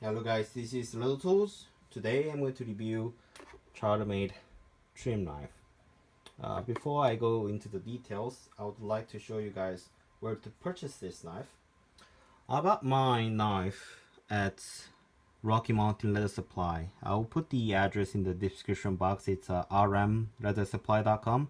Hello guys, this is leathertoolz. Today I'm going to review Chartermade trim knife. Before I go into the details, I would like to show you guys where to purchase this knife. I bought my knife at Rocky Mountain Leather Supply. I'll put the address in the description box. It's rmleathersupply.com,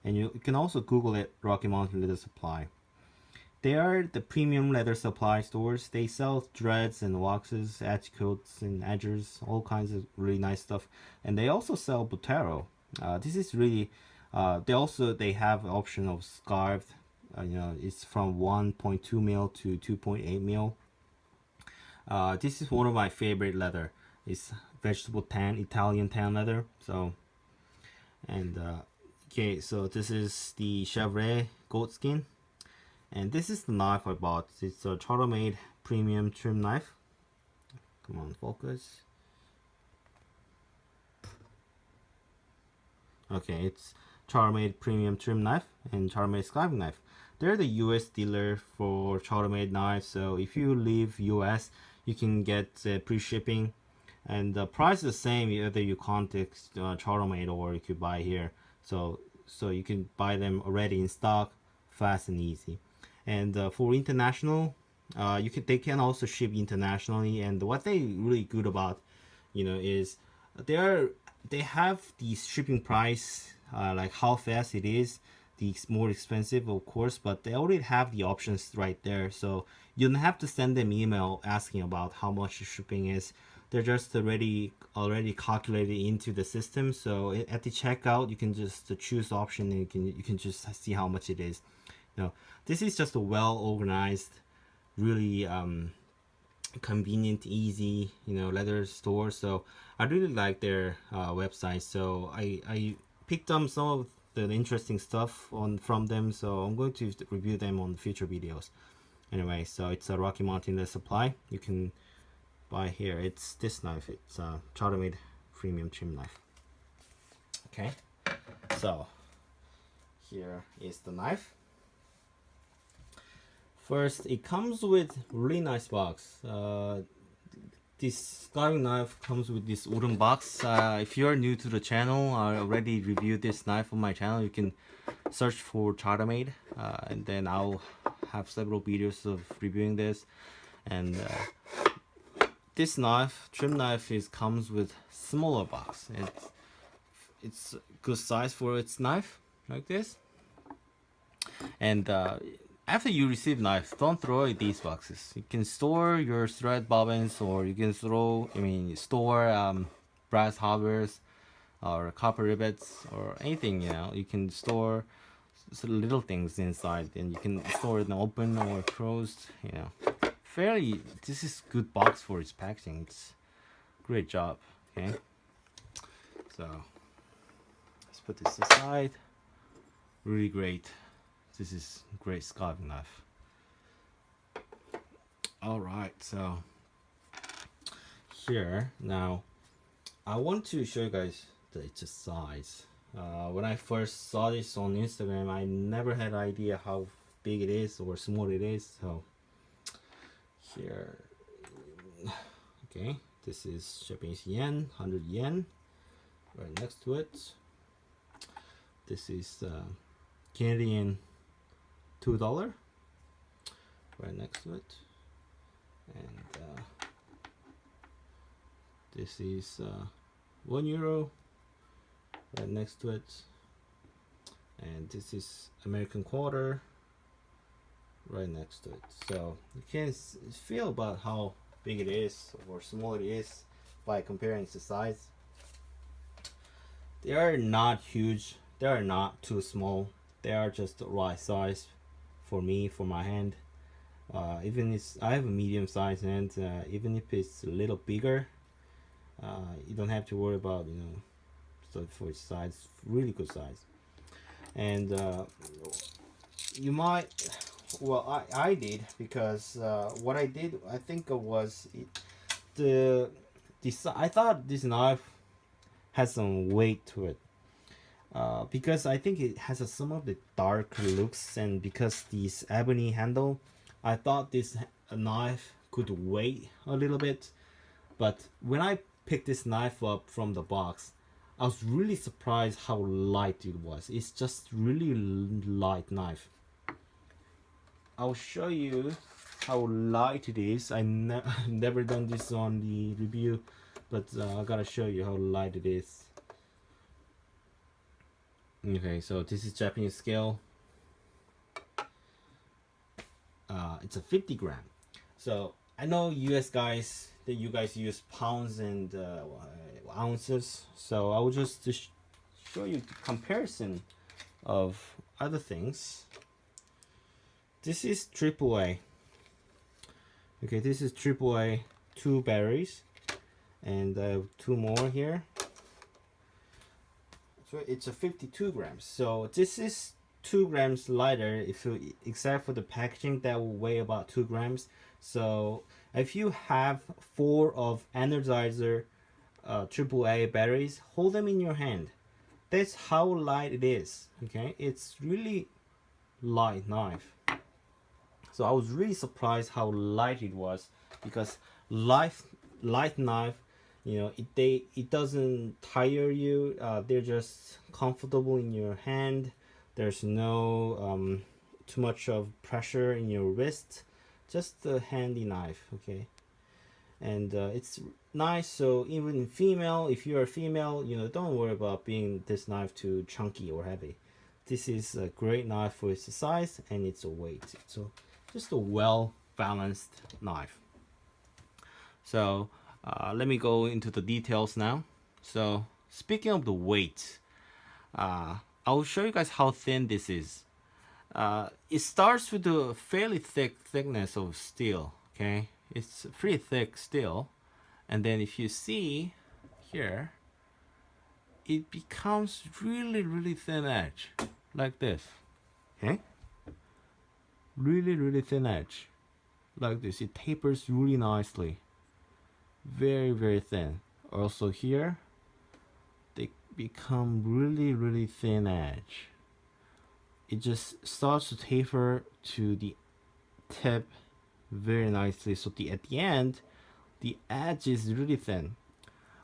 and you can also Google it, Rocky Mountain Leather Supply. They are the premium leather supply stores. They sell threads and waxes, edge coats and edgers, all kinds of really nice stuff. And they also sell butero. This is really. They have an option of scarf. It's from 1.2 mil to 2.8 mil. This is one of my favorite leather. It's vegetable tan, Italian tan leather. So, and okay, so this is the Chevrolet goat skin. And this is the knife I bought. It's a Chartermade premium trim knife. Come on, focus. Okay, it's Chartermade premium trim knife and Chartermade scarving knife. They're the US dealer for Chartermade knives. So if you leave US, you can get pre-shipping. And the price is the same whether you contact Chartermade or you could buy here. So you can buy them already in stock, fast and easy. And for international, they can also ship internationally. And what they really good about, is they have the shipping price, like how fast it is. It's more expensive, of course, but they already have the options right there. So you don't have to send them email asking about how much the shipping is. They're just already calculated into the system. So at the checkout, you can just choose option and you can just see how much it is. This is just a well organized, really convenient, easy, leather store. So I really like their website. So I picked up some of the interesting stuff from them. So I'm going to review them on future videos. Anyway, so it's a Rocky Mountain Leather Supply. You can buy here. It's this knife. It's a Chartermade premium trim knife. Okay, so here is the knife. First, it comes with really nice box. This carving knife comes with this wooden box. If you're new to the channel, I already reviewed this knife on my channel. You can search for Chartermade, and then I'll have several videos of reviewing this. And this knife, trim knife, comes with smaller box. It's good size for its knife, like this. And after you receive knife, don't throw away these boxes. You can store your thread bobbins, or you can store brass hardwares or copper rivets or anything. You can store little things inside, and you can store it open or closed. This is good box for its packaging. It's great job. Okay, so let's put this aside. Really great. This is great scarving knife. Alright, so here now I want to show you guys its size. When I first saw this on Instagram, I never had an idea how big it is or small it is. So here, okay, this is Japanese yen, 100 yen. Right next to it, this is Canadian $2 right next to it, and this is €1 right next to it, and this is American quarter right next to it. So you can feel about how big it is or small it is by comparing the size. They are not huge, they are not too small, they are just the right size for me, for my hand. Even I have a medium size hand, even if it's a little bigger, you don't have to worry about, so for its size, really good size. And you might, well, I did, because what I did, I think was I thought this knife has some weight to it. Because I think it has some of the dark looks, and because this ebony handle, I thought this knife could weigh a little bit. But when I picked this knife up from the box, I was really surprised how light it was. It's just really light knife. I'll show you how light it is. I've never done this on the review, but I gotta show you how light it is. Okay, so this is Japanese scale. It's a 50 gram. So I know US guys that you guys use pounds and ounces. So I will just show you the comparison of other things. This is AAA. Okay, this is AAA 2 batteries, and I have 2 more here. So it's a 52 grams. So this is 2 grams lighter, if you, except for the packaging that will weigh about 2 grams. So if you have 4 of Energizer AAA batteries, hold them in your hand. That's how light it is. Okay, it's really light knife. So I was really surprised how light it was, because light knife, you know, it doesn't tire you. They're just comfortable in your hand. There's no too much of pressure in your wrist. Just a handy knife, okay. And it's nice. So even female, if you're a female, you know, don't worry about being this knife too chunky or heavy. This is a great knife for its size and its weight. So just a well balanced knife. So let me go into the details now. So speaking of the weight, I'll show you guys how thin this is. It starts with a fairly thickness of steel. Okay, it's pretty thick steel, and then if you see here, it becomes really thin edge like this. Okay, really thin edge like this. It tapers really nicely, very thin. Also here, they become really thin edge. It just starts to taper to the tip very nicely. So at the end, the edge is really thin.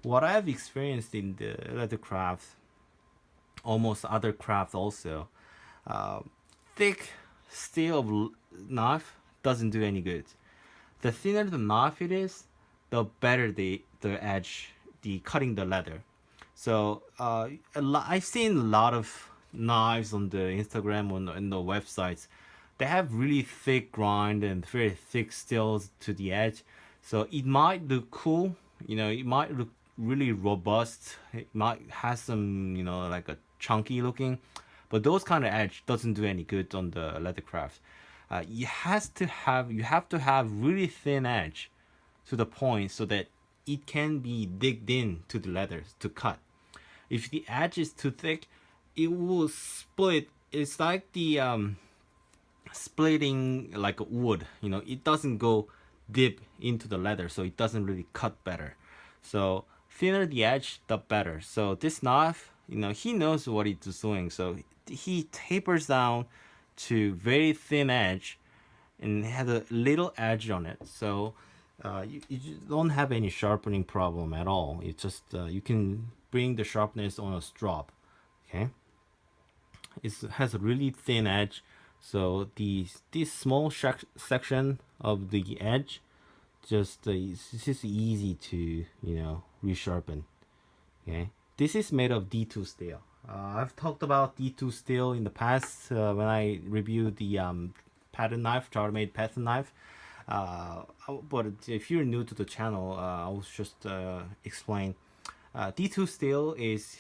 What I've experienced in the leather craft, almost other craft also, thick steel knife doesn't do any good. The thinner the knife it is, the better the edge, the cutting the leather. So I've seen a lot of knives on the Instagram and the websites. They have really thick grind and very thick steels to the edge. So it might look cool, you know, it might look really robust. It might have some, you know, like a chunky looking, but those kind of edge doesn't do any good on the leather craft. You have to have really thin edge to the point so that it can be digged in to the leather to cut. If the edge is too thick, it will split. It's like the splitting like a wood, you know, it doesn't go deep into the leather, so it doesn't really cut better. So thinner the edge, the better. So this knife, you know, he knows what he's doing, so he tapers down to very thin edge and has a little edge on it. So you don't have any sharpening problem at all. It's just you can bring the sharpness on a strop. Okay, it has a really thin edge, so this small section of the edge just it's just easy to, you know, resharpen. Okay, this is made of D2 steel. I've talked about D2 steel in the past when I reviewed the pattern knife, Chartermade pattern knife. But if you're new to the channel, I'll just explain. D2 steel is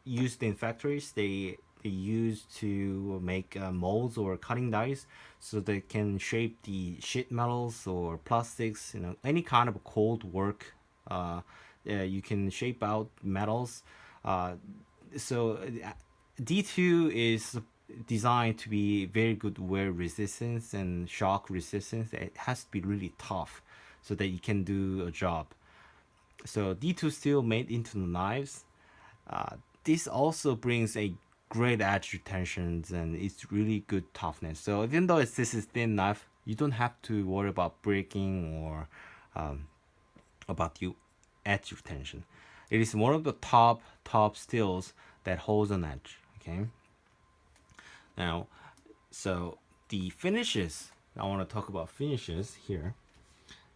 used in factories. They use to make molds or cutting dies, so they can shape the sheet metals or plastics. You know, any kind of cold work. You can shape out metals. So D2 is designed to be very good wear resistance and shock resistance. It has to be really tough so that you can do a job. So D2 steel made into the knives. This also brings a great edge retentions and it's really good toughness. So even though this is thin knife, you don't have to worry about breaking or about the edge retention. It is one of the top steels that holds an edge. Okay. Now, so the finishes. I want to talk about finishes here.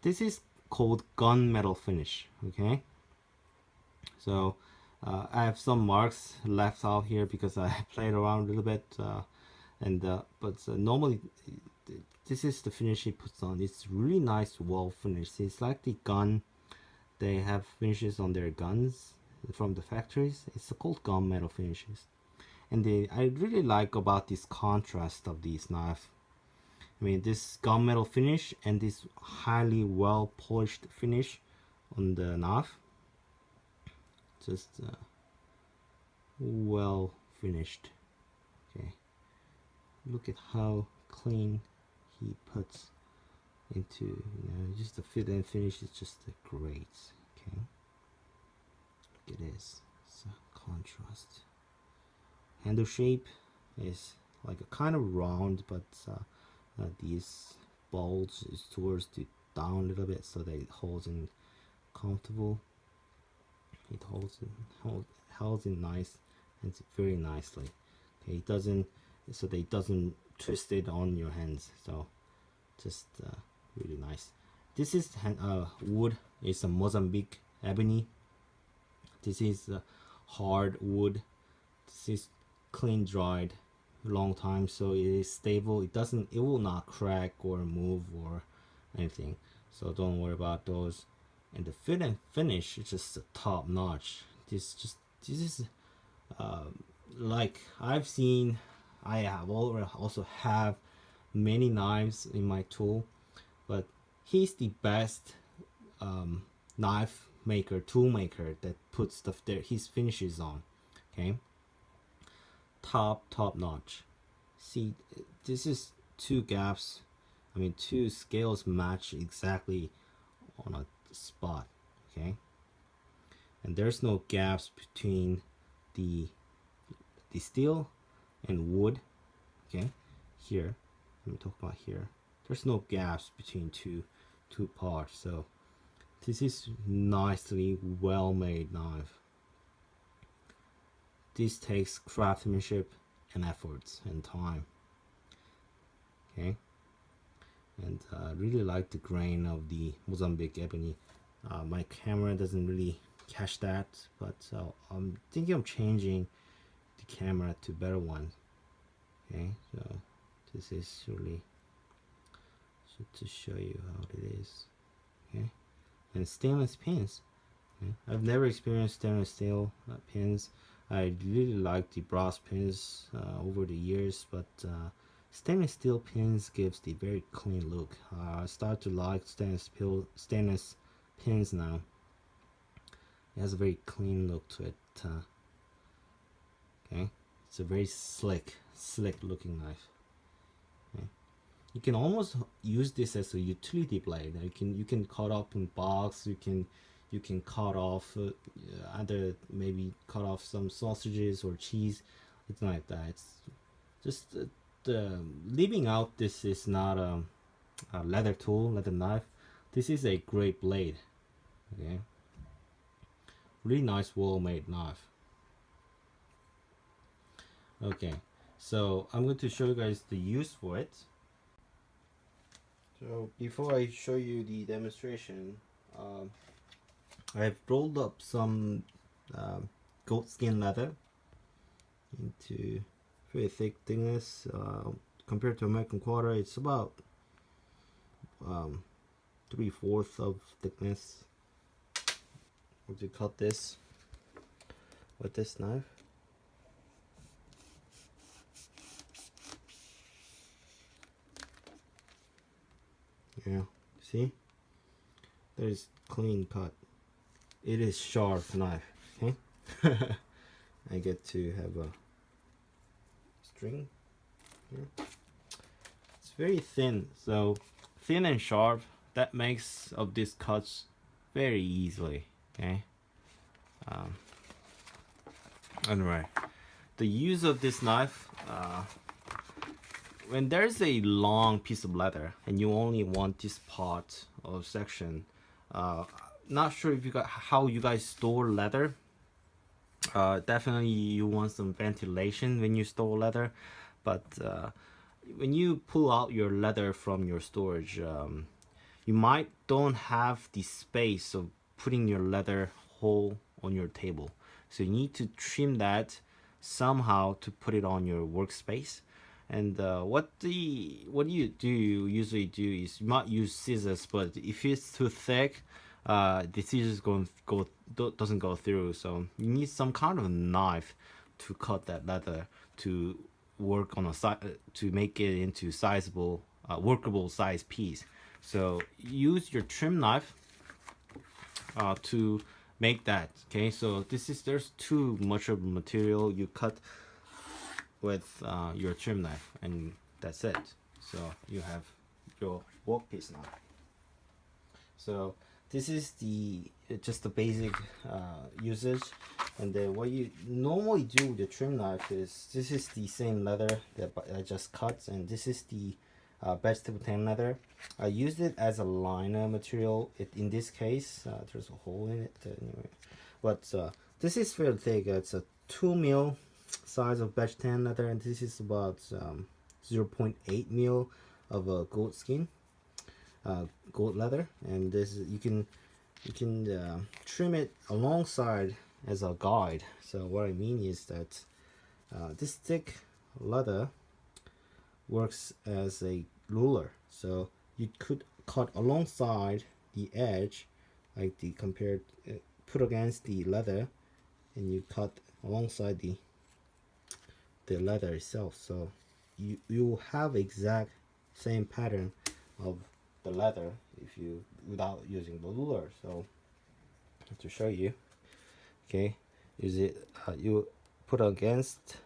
This is called gunmetal finish. Okay. So I have some marks left out here because I played around a little bit, but normally this is the finish he puts on. It's really nice wall finish. It's like the gun. They have finishes on their guns from the factories. It's called gunmetal finishes, and I really like about this contrast of these knives. I mean, this gunmetal finish and this highly well polished finish on the knife. Just well finished. Okay, look at how clean he puts into, just the fit and finish is just great. Okay, look at this. It's a contrast. Handle shape is like a kind of round, but these bulge is towards the down a little bit so that it holds in comfortable. It holds in nice and very nicely. Okay, it doesn't, so that it doesn't twist it on your hands. So just really nice. This is wood. It's a Mozambique ebony. This is hard wood. This is clean dried long time, so it is stable. It will not crack or move or anything, so don't worry about those. And the fit and finish is just top notch. This is like I have also have many knives in my tool, but he's the best knife maker, tool maker that puts stuff there, his finishes on. Okay, top notch. See, this is two gaps, I mean two scales match exactly on a spot. Okay, and there's no gaps between the steel and wood. Okay, here, let me talk about here, there's no gaps between two parts. So this is nicely well made knife. This takes craftsmanship and efforts and time. Okay, and I really like the grain of the Mozambique ebony. My camera doesn't really catch that, but I'm thinking of changing the camera to better one. Okay, so this is really to show you how it is. Okay, and stainless pins. Okay? I've never experienced stainless steel pins. I really like the brass pins over the years, but stainless steel pins gives the very clean look. I start to like stainless pins now. It has a very clean look to it. Okay, it's a very slick looking knife. Okay? You can almost use this as a utility blade. You can cut up in box. You can cut off either maybe cut off some sausages or cheese. It's not like that. It's just leaving out, this is not a leather tool, leather knife. This is a great blade. Okay, really nice, well made knife. Okay, so I'm going to show you guys the use for it. So before I show you the demonstration, I've rolled up some goat skin leather into very thick thickness. Compared to American quarter, it's about 3/4 of thickness. I'm going to cut this with this knife. Yeah, see, there's clean cut. It is sharp knife. Okay, I get to have a string here. It's very thin, so thin and sharp. That makes of these cuts very easily. Okay. Anyway, the use of this knife. When there's a long piece of leather and you only want this part of section, not sure if you got how you guys store leather. Definitely you want some ventilation when you store leather, but when you pull out your leather from your storage, you might don't have the space of putting your leather whole on your table, so you need to trim that somehow to put it on your workspace. And what you do usually do is you might use scissors, but if it's too thick, the scissors doesn't go through. So you need some kind of knife to cut that leather to work on to make it into sizable, workable size piece. So use your trim knife to make that. Okay, so there's too much of material you cut with your trim knife, and that's it. So you have your workpiece now. So this is just the basic usage. And then what you normally do with the trim knife is, this is the same leather that I just cut, and this is the vegetable tan leather. I used it as a liner material. In this case, there's a hole in it anyway, but this is very thick. It's a 2 mil size of vegetable tan leather, and this is about 0.8 mil of a goat skin, goat leather. And this you can trim it alongside as a guide. So what I mean is that this thick leather works as a ruler, so you could cut alongside the edge, like put against the leather, and you cut alongside the leather itself, so you have exact same pattern of the leather without using the ruler. So to show you, okay, you put against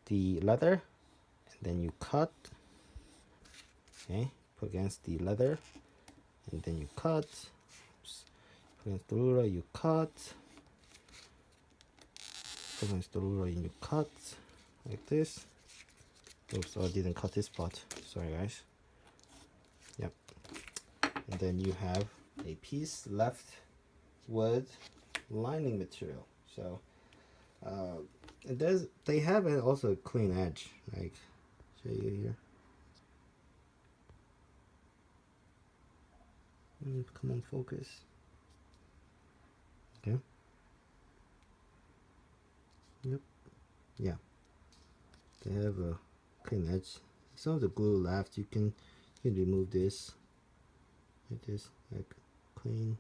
the leather, and then you cut. Okay, put against the leather, and then you cut. Oops. Put against the ruler, you cut. Put against the ruler, and you cut like this. Oops, I didn't cut this part. Sorry, guys. Yep. And then you have a piece left with lining material. So they have also a clean edge. Like, show you here. Come on, focus. Okay. Yep. Yeah. They have a clean edge. Some of the glue left, you can remove this like this, like clean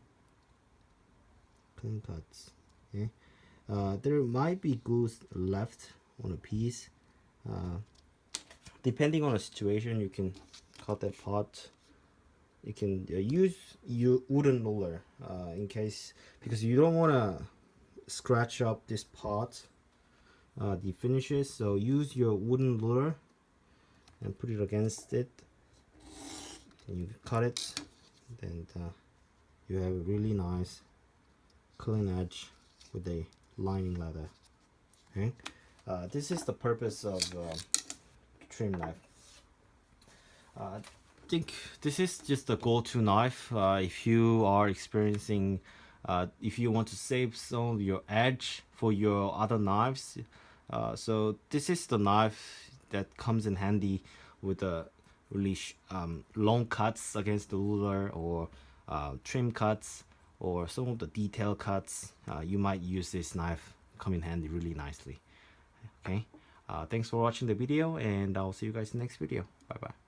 cuts. Okay. There might be glue left on a piece. Depending on the situation, you can cut that part. You can use your wooden ruler in case, because you don't want to scratch up this part, the finishes. So use your wooden ruler and put it against it, and you cut it, and you have a really nice clean edge with a lining leather. Okay, this is the purpose of trim knife. I think this is just a go-to knife if you are experiencing, if you want to save some of your edge for your other knives. So this is the knife that comes in handy with a really long cuts against the ruler, or trim cuts, or some of the detail cuts. You might use this knife, come in handy really nicely. Okay, thanks for watching the video, and I'll see you guys in the next video. Bye bye.